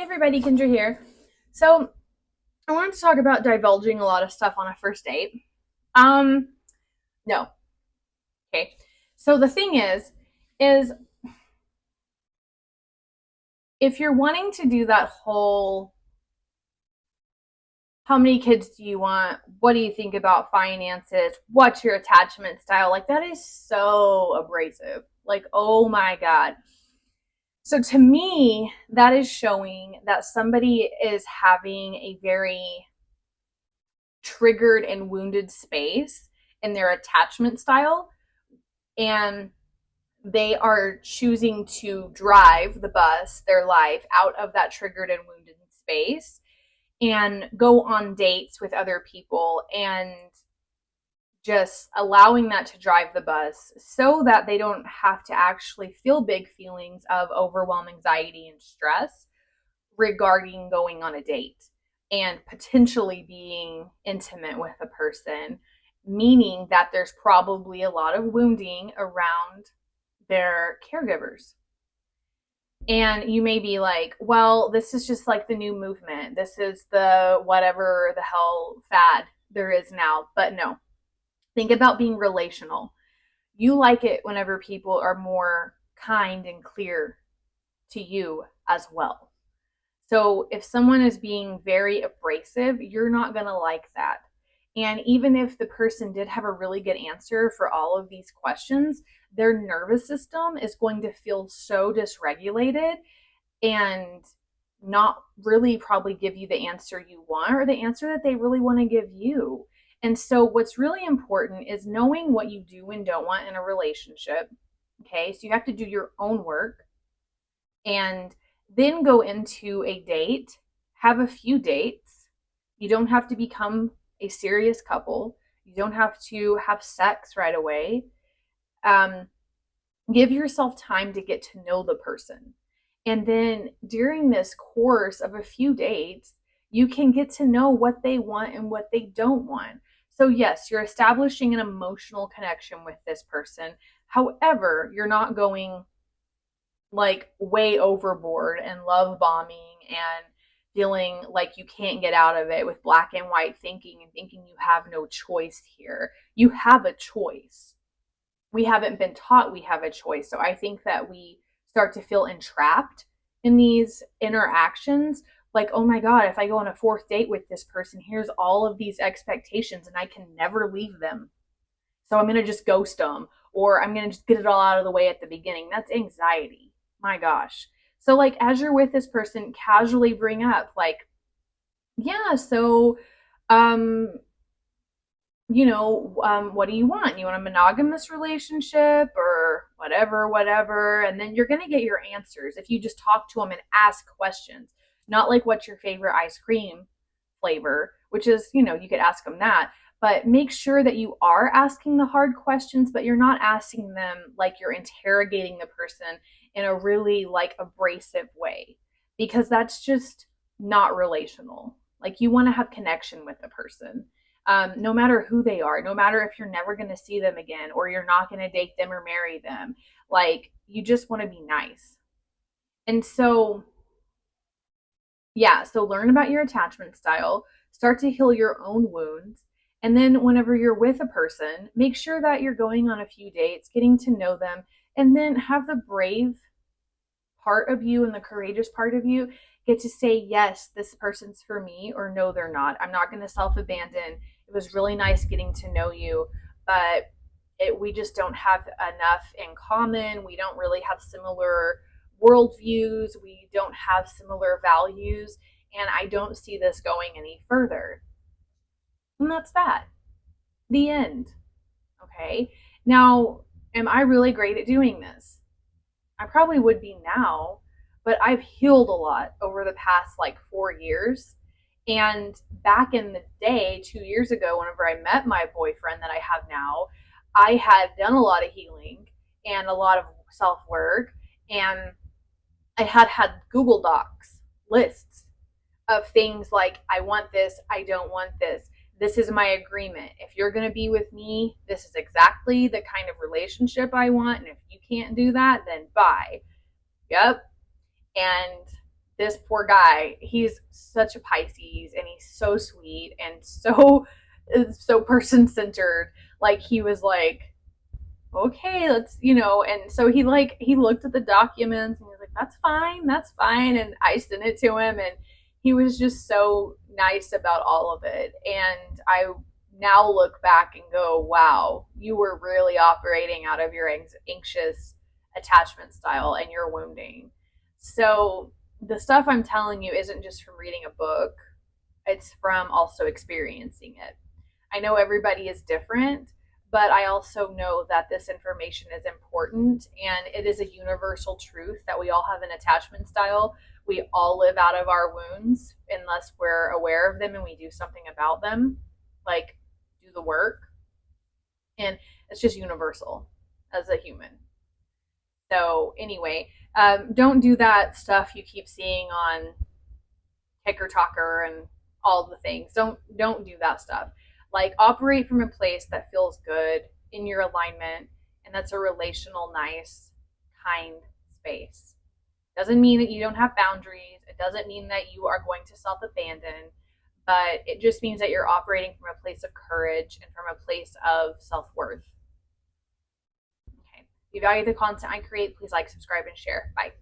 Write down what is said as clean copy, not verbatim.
everybody, Kendra here. So I wanted to talk about divulging a lot of stuff on a first date. Um, no. Okay. So the thing is if you're wanting to do that whole how many kids do you want? What do you think about finances? What's your attachment style? Like that is so abrasive. Like, oh my God. So to me, that is showing that somebody is having a very triggered and wounded space in their attachment style, and they are choosing to drive the bus, their life, out of that triggered and wounded space and go on dates with other people and just allowing that to drive the bus so that they don't have to actually feel big feelings of overwhelm, anxiety, and stress regarding going on a date and potentially being intimate with a person, meaning that there's probably a lot of wounding around their caregivers. And you may be like, well, this is just like the new movement. This is the whatever the hell fad there is now. But no, think about being relational. You like it whenever people are more kind and clear to you as well. So if someone is being very abrasive, you're not going to like that. And even if the person did have a really good answer for all of these questions, their nervous system is going to feel so dysregulated and not really probably give you the answer you want or the answer that they really want to give you. And so what's really important is knowing what you do and don't want in a relationship. Okay, so you have to do your own work and then go into a date, have a few dates. You don't have to become a serious couple. You don't have to have sex right away. Give yourself time to get to know the person. And then during this course of a few dates, you can get to know what they want and what they don't want. So, yes, you're establishing an emotional connection with this person. However, you're not going like way overboard and love bombing and feeling like you can't get out of it with black and white thinking and thinking you have no choice here. You have a choice. We haven't been taught we have a choice. So I think that we start to feel entrapped in these interactions. Like, oh my God, if I go on a fourth date with this person, here's all of these expectations and I can never leave them. So I'm going to just ghost them, or I'm going to just get it all out of the way at the beginning. That's anxiety. My gosh. So like as you're with this person, casually bring up like, yeah, so what do you want? You want a monogamous relationship or whatever, and then you're going to get your answers if you just talk to them and ask questions. Not like what's your favorite ice cream flavor, which is, you could ask them that, but make sure that you are asking the hard questions, but you're not asking them like you're interrogating the person in a really like abrasive way, because that's just not relational. Like you want to have connection with the person. No matter who they are, no matter if you're never going to see them again or you're not going to date them or marry them, like you just want to be nice. And so, yeah, so learn about your attachment style, start to heal your own wounds. And then, whenever you're with a person, make sure that you're going on a few dates, getting to know them, and then have the brave part of you and the courageous part of you get to say, yes, this person's for me, or no, they're not. I'm not going to self abandon. It was really nice getting to know you, but we just don't have enough in common. We don't really have similar worldviews. We don't have similar values. And I don't see this going any further. And that's that. The end. Okay. Now, am I really great at doing this? I probably would be now, but I've healed a lot over the past like 4 years. And back in the day, 2 years ago, whenever I met my boyfriend that I have now, I had done a lot of healing and a lot of self work. And I had Google Docs lists of things like, I want this, I don't want this. This is my agreement. If you're going to be with me, this is exactly the kind of relationship I want. And if you can't do that, then bye. Yep. And this poor guy, he's such a Pisces and he's so sweet and so person centered. Like he was like, okay, let's, and so he looked at the documents and he was like, that's fine. And I sent it to him and he was just so nice about all of it. And I now look back and go, wow, you were really operating out of your anxious attachment style and your wounding. So the stuff I'm telling you isn't just from reading a book, it's from also experiencing it. I know everybody is different, but I also know that this information is important and it is a universal truth that we all have an attachment style. We all live out of our wounds unless we're aware of them and we do something about them, like do the work. And it's just universal as a human. So, anyway, don't do that stuff you keep seeing on Ticker Talker and all the things. Don't do that stuff. Like operate from a place that feels good in your alignment and that's a relational, nice, kind space. Doesn't mean that you don't have boundaries. It doesn't mean that you are going to self-abandon, but it just means that you're operating from a place of courage and from a place of self-worth. Okay. If you value the content I create, please like, subscribe, and share. Bye.